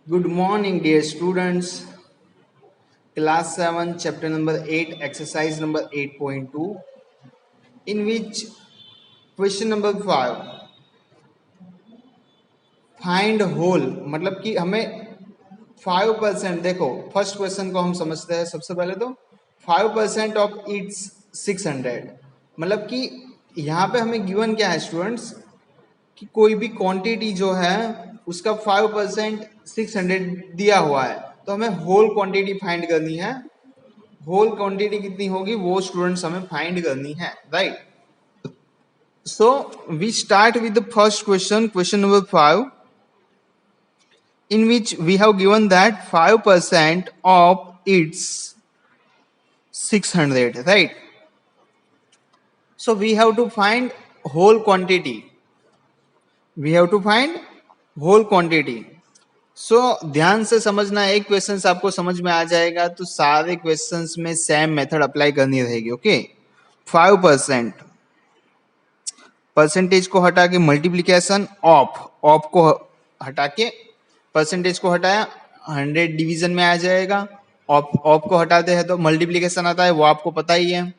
Good morning, dear students. Class 7, chapter number 8, exercise number 8.2, in which question number 5, find whole, मतलब कि हमें 5%, देखो first question को हम समझते हैं सबसे पहले तो 5% ऑफ इट्स 600, मतलब कि यहाँ पे हमें गिवन क्या है स्टूडेंट्स कि कोई भी क्वांटिटी जो है उसका 5% 600 दिया हुआ है, तो हमें होल क्वांटिटी फाइंड करनी है। होल क्वांटिटी कितनी होगी वो स्टूडेंट्स हमें फाइंड करनी है, right. So we start with the first question, question number 5, in which we have given that 5% of its 600, right? So we have to find whole quantity, we have to find whole quantity. सो ध्यान से समझना, एक question आपको समझ में आ जाएगा तो सारे क्वेश्चंस में सेम मेथड अप्लाई करनी रहेगी, ओके। 5% परसेंटेज को हटा के मल्टीप्लीकेशन ऑफ को हटा के परसेंटेज को हटाया 100 डिवीजन में आ जाएगा। ऑफ को हटाते हैं तो मल्टीप्लीकेशन आता है, वो आपको पता ही है।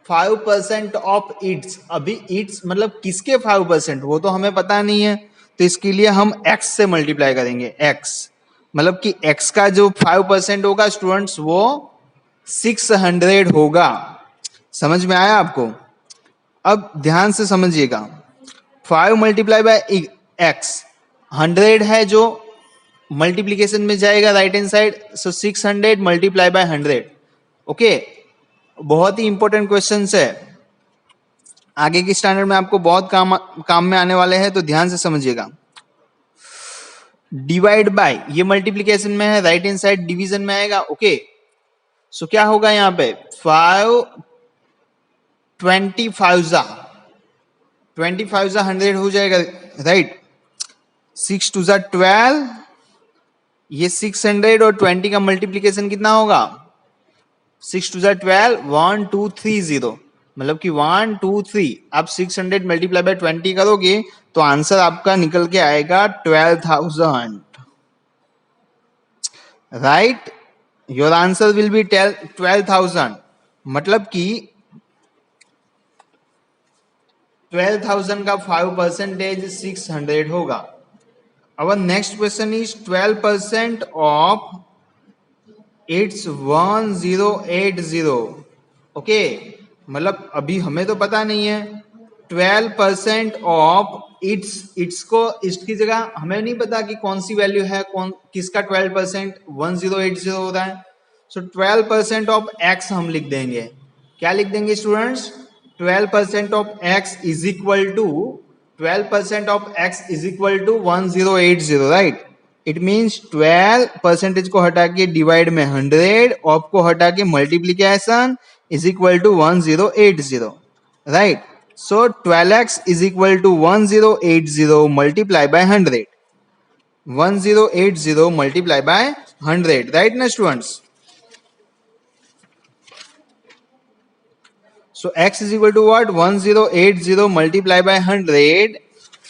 5% ऑफ इट्स, अभी इट्स मतलब किसके 5%, वो तो हमें पता नहीं है, तो इसके लिए हम एक्स से मल्टीप्लाई करेंगे। एक्स मतलब कि एक्स का जो 5% होगा स्टूडेंट्स वो 600 होगा। समझ में आया आपको? अब ध्यान से समझिएगा, 5 मल्टीप्लाई बाय एक्स, 100 है जो मल्टीप्लीकेशन में जाएगा right hand side, so 600 multiply by 100, okay. बहुत ही इंपॉर्टेंट क्वेश्चन है, आगे की स्टैंडर्ड में आपको बहुत काम में आने वाले हैं, तो ध्यान से समझिएगा। डिवाइड बाय, ये मल्टीप्लीकेशन में है, राइट हैंड साइड डिवीजन में आएगा, ओके। सो क्या होगा यहाँ पे 5 25 जा 100 हो जाएगा, राइट। 6 टू जा 12, ये 600 और 20 का मल्टीप्लीकेशन कितना होगा? 6 टू जा 12, 1 2 3 0, मतलब कि 1 2 3, आप 600 मल्टीप्लाई बाय 20 करोगे तो आंसर आपका निकल के आएगा 12,000, right. Your answer will be 12,000, मतलब कि 12,000 का 5% 600 होगा। Our next question is 12% of it's 1080, okay. मतलब अभी हमें तो पता नहीं है 12% ऑफ इट्स को, इट्स की जगह हमें नहीं पता कि कौन सी वैल्यू है, कौन किसका 12% 1080 हो रहा है। सो 12% ऑफ एक्स हम लिख देंगे। क्या लिख देंगे students? 12% of x is equal to 12% of x is equal to 1080, right. It means 12 percentage को हटा के डिवाइड में 100, ऑफ को हटा के multiplication is equal to 1080, right. So 12x is equal to 1080 multiply by 100, 1080 multiply by 100, right ना students? So x is equal to what 1080 multiply by 100,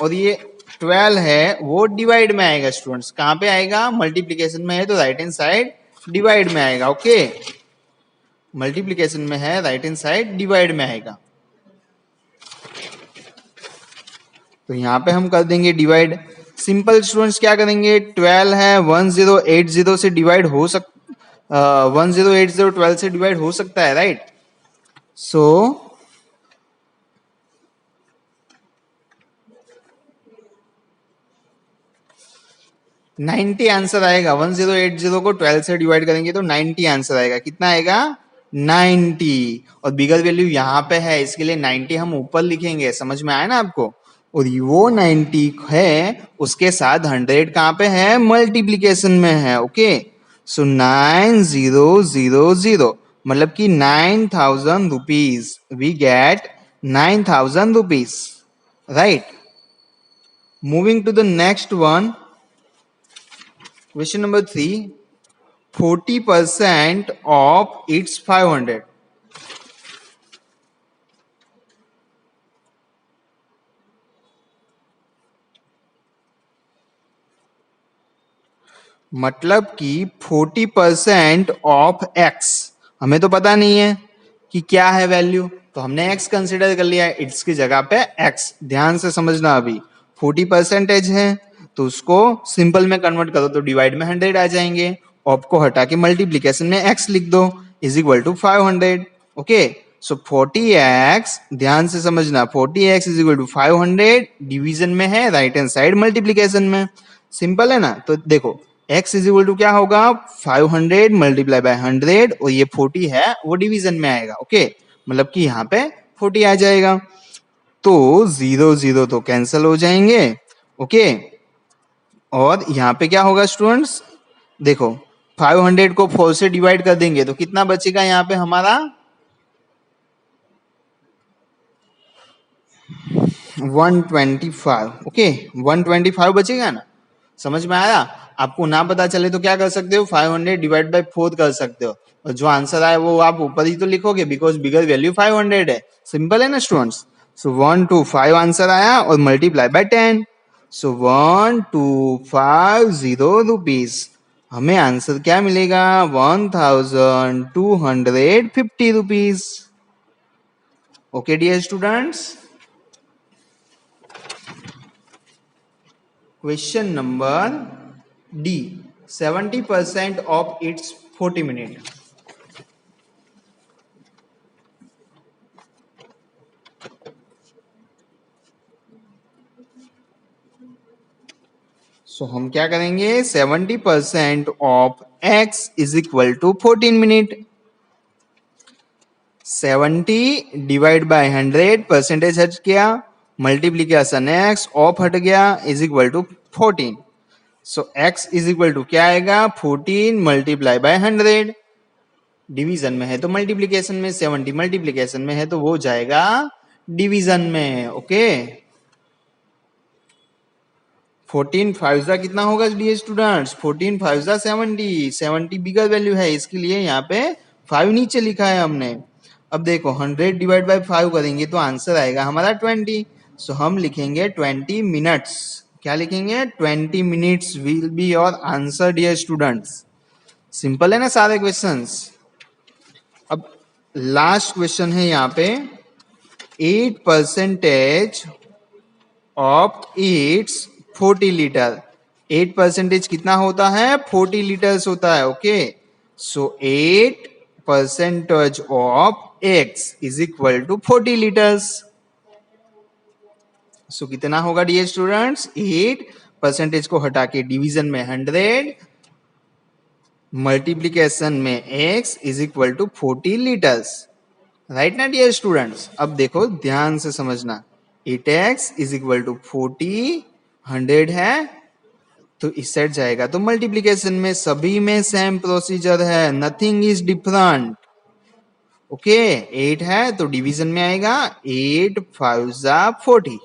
और ये 12 है वो डिवाइड में आएगा स्टूडेंट्स। कहां पे आएगा? मल्टीप्लीकेशन में है तो राइट हैंड साइड डिवाइड में आएगा, ओके। मल्टीप्लीकेशन में है राइट हैंड साइड डिवाइड में आएगा, तो यहां पे हम कर देंगे डिवाइड। सिंपल स्टूडेंट्स क्या करेंगे, 12 है 1080 से डिवाइड हो 1080 12 से डिवाइड हो सकता है, राइट। सो 90 आंसर आएगा। 1080 को 12 से डिवाइड करेंगे तो 90 आंसर आएगा। कितना आएगा? 90। और बिगर वैल्यू यहाँ पे है, इसके लिए 90 हम ऊपर लिखेंगे। समझ में आया ना आपको? और वो 90 है, उसके साथ 100 कहाँ पे है? मल्टीप्लीकेशन में है, ओके। सो 9000, मतलब कि 9,000 rupees, we get 9,000 rupees, right. Moving to the next one, question number 3, 40% of its 500. मतलब कि 40% ऑफ x, हमें तो पता नहीं है कि क्या है वैल्यू, तो हमने x कंसिडर कर लिया है, इट्स की जगह पे x। ध्यान से समझना, अभी 40% है तो उसको सिंपल में कन्वर्ट करो तो डिवाइड में 100 आ जाएंगे, ऑफ को हटा के मल्टीप्लीकेशन में x लिख दो is equal to 500। Okay, so 40x, ध्यान से समझना, 40x is equal to 500, division में है, राइट हैंड साइड मल्टीप्लीकेशन में, सिंपल है ना। तो देखो x इज इक्वल टू क्या होगा, 500 मल्टीप्लाई बाय 100, और ये 40 है वो डिवीजन में आएगा। ओके, मतलब कि यहाँ पे 40 आ जाएगा, तो 0 0 तो कैंसिल हो जाएंगे। ओके, और यहाँ पे क्या होगा स्टूडेंट्स, देखो 500 को 4 से डिवाइड कर देंगे तो कितना बचेगा यहाँ पे हमारा, 125। ओके, 125 बचेगा ना, समझ में आया। आपको ना पता चले तो क्या कर सकते हो, 500 डिवाइड बाय 4 कर सकते हो, और जो आंसर आए वो आप ऊपर ही तो लिखोगे, बिकॉज बिगर वैल्यू 500 है। सिंपल है ना स्टूडेंट्स। सो 125 आंसर आया और मल्टीप्लाई बाय 10, सो 1250 रुपीज। हमें आंसर क्या मिलेगा, 1250 rupees. Okay dear students, question number D, 70% of its 40 minute। So हम क्या करेंगे, 70% of x is equal to 14 minute. 70 divide by 100, percentage हट गया, मल्टीप्लीकेशन x, ऑफ हट गया, is equal to 14। So x is equal to क्या आएगा, 14 multiply by 100, division में है तो मल्टीप्लीकेशन में, 70 मल्टीप्लीकेशन में है तो वो जाएगा डिवीजन में। ओके, 14 फाइव कितना होगा डियर स्टूडेंट्स, 14 फाइव 70, 70 बिगर वैल्यू है, इसके लिए यहाँ पे 5 नीचे लिखा है हमने। अब देखो 100 डिवाइड बाय 5 करेंगे तो आंसर आएगा हमारा 20। सो हम लिखेंगे 20 मिनट्स। क्या लिखेंगे, 20 minutes will be your answer dear students. Simple है ना सारे क्वेश्चंस। अब लास्ट क्वेश्चन है यहाँ पे, 8% ऑफ इट्स 40 लीटर। 8% कितना होता है, 40 लीटर्स होता है। Okay, so 8% of x is equal to 40 litres. So कितना होगा डियर स्टूडेंट्स, 8% को हटा के डिवीजन में 100, मल्टीप्लीकेशन में x is equal to 40 litres. Right ना डियर स्टूडेंट्स। अब देखो ध्यान से समझना, 8x इज इक्वल टू 40, 100 है तो इस साइड जाएगा तो मल्टीप्लीकेशन में, सभी में सेम प्रोसीजर है, नथिंग इज डिफरेंट। ओके, 8 है तो डिवीजन में आएगा, 8 5 40,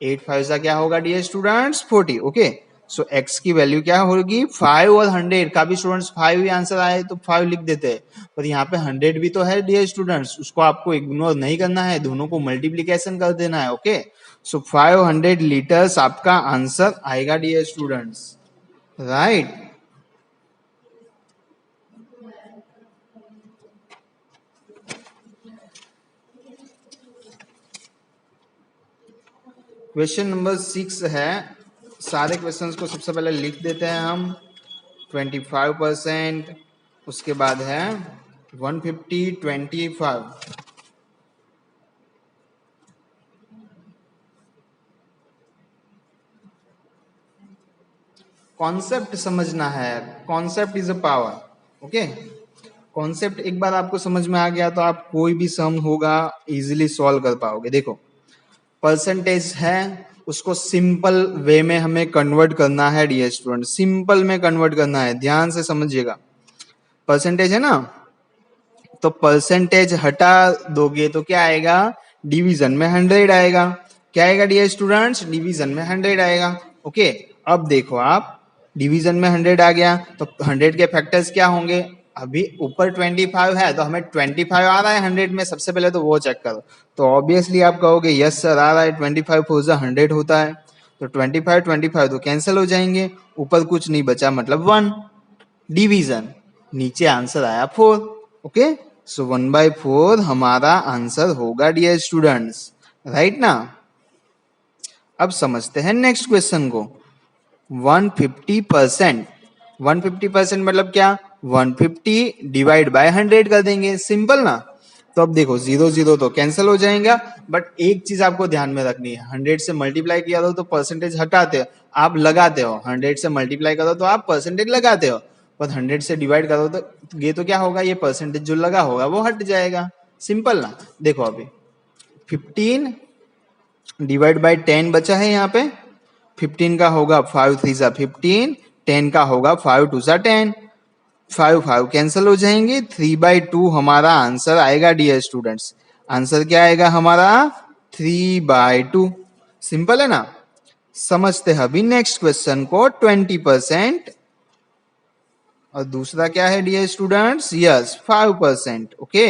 8 5 क्या होगा डियर स्टूडेंट्स, 40। ओके, सो x की वैल्यू क्या होगी, 5 और 100 का भी स्टूडेंट्स 5 ही आंसर आए तो 5 लिख देते हैं, पर यहाँ पे 100 भी तो है डियर स्टूडेंट्स, उसको आपको इग्नोर नहीं करना है, दोनों को मल्टीप्लीकेशन कर देना है। ओके, सो 500 लीटर्स आपका आंसर आएगा dear students. Right, question number 6 है। सारे क्वेश्चंस को सबसे पहले लिख देते हैं हम। 25%, उसके बाद है 150, 25। कॉन्सेप्ट समझना है, concept is a power. Okay, concept एक बार आपको समझ में आ गया तो आप कोई भी सम होगा इजीली सॉल्व कर पाओगे। देखो परसेंटेज है, उसको सिंपल वे में हमें कन्वर्ट करना है डियर स्टूडेंट, सिंपल में कन्वर्ट करना है, ध्यान से समझिएगा। परसेंटेज है ना, तो परसेंटेज हटा दोगे तो क्या आएगा, डिवीजन में 100 आएगा। क्या आएगा डियर स्टूडेंट्स, डिवीजन में 100 आएगा। ओके, अब देखो आप, डिवीजन में 100 आ गया तो 100 के फैक्टर्स क्या होंगे, अभी ऊपर 25 है तो हमें 25 आ रहा है 100 में, सबसे पहले तो वो चेक करो। तो ऑब्वियसली आप कहोगे यस सर आ रहा है, 25 फोर 100 होता है, तो 25 25 तो कैंसिल हो जाएंगे, ऊपर कुछ नहीं बचा मतलब 1। डिवीजन, नीचे आंसर आया 4। ओके, सो 1/4 हमारा आंसर होगा डियर स्टूडेंट्स, राइट ना। अब समझते हैं नेक्स्ट क्वेश्चन को। 150%, 150% मतलब क्या, 150 डिवाइड बाय 100 कर देंगे, सिंपल ना। तो अब देखो 0 0 तो कैंसिल हो जाएगा, बट एक चीज आपको ध्यान में रखनी है, 100 से मल्टीप्लाई किया तो परसेंटेज हटाते हो, आप लगाते हो। 100 से मल्टीप्लाई करो तो आप परसेंटेज लगाते हो, पर 100 से डिवाइड करो तो ये तो क्या होगा, ये परसेंटेज जो लगा होगा वो हट जाएगा, सिंपल ना। देखो अभी 15 डिवाइड बाय 10 बचा है यहाँ पे, 15 का होगा 5 3 सा 15, 10 का होगा 5 2 सा 10, 5 5 कैंसिल हो जाएंगे, 3/2 हमारा आंसर आएगा डियर स्टूडेंट्स। आंसर क्या आएगा हमारा, 3/2, सिंपल है ना। समझते हैं अभी नेक्स्ट क्वेश्चन को, 20% और दूसरा क्या है डियर स्टूडेंट्स, यस 5%। ओके,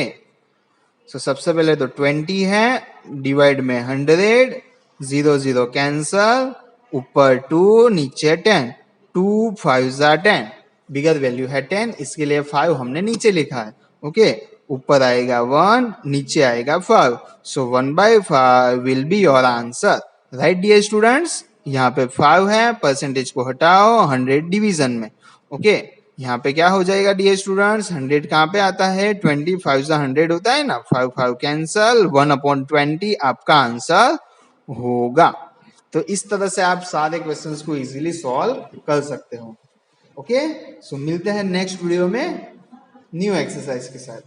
सो सबसे पहले तो 20 है, डिवाइड में 100, 0 0 कैंसल, ऊपर 2 नीचे 10, 2 5 जा 10, बिगर वैल्यू है 10, इसके लिए 5 हमने नीचे लिखा है। ओके, ऊपर आएगा 1, नीचे आएगा 5, so 1/5 will be your answer, right dear students. यहाँ पे 5 है, परसेंटेज को हटाओ, 100 डिवीजन में। ओके, यहाँ पे क्या हो जाएगा डियर स्टूडेंट्स, 100 कहाँ पे आता है, 25 से 100 होता है ना, 5 5 कैंसल, 1/20 आपका आंसर होगा। तो इस तरह से आप सारे क्वेश्चंस को इजीली सॉल्व कर सकते हो। ओके, सो मिलते हैं नेक्स्ट वीडियो में न्यू एक्सरसाइज के साथ।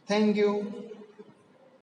Thank you.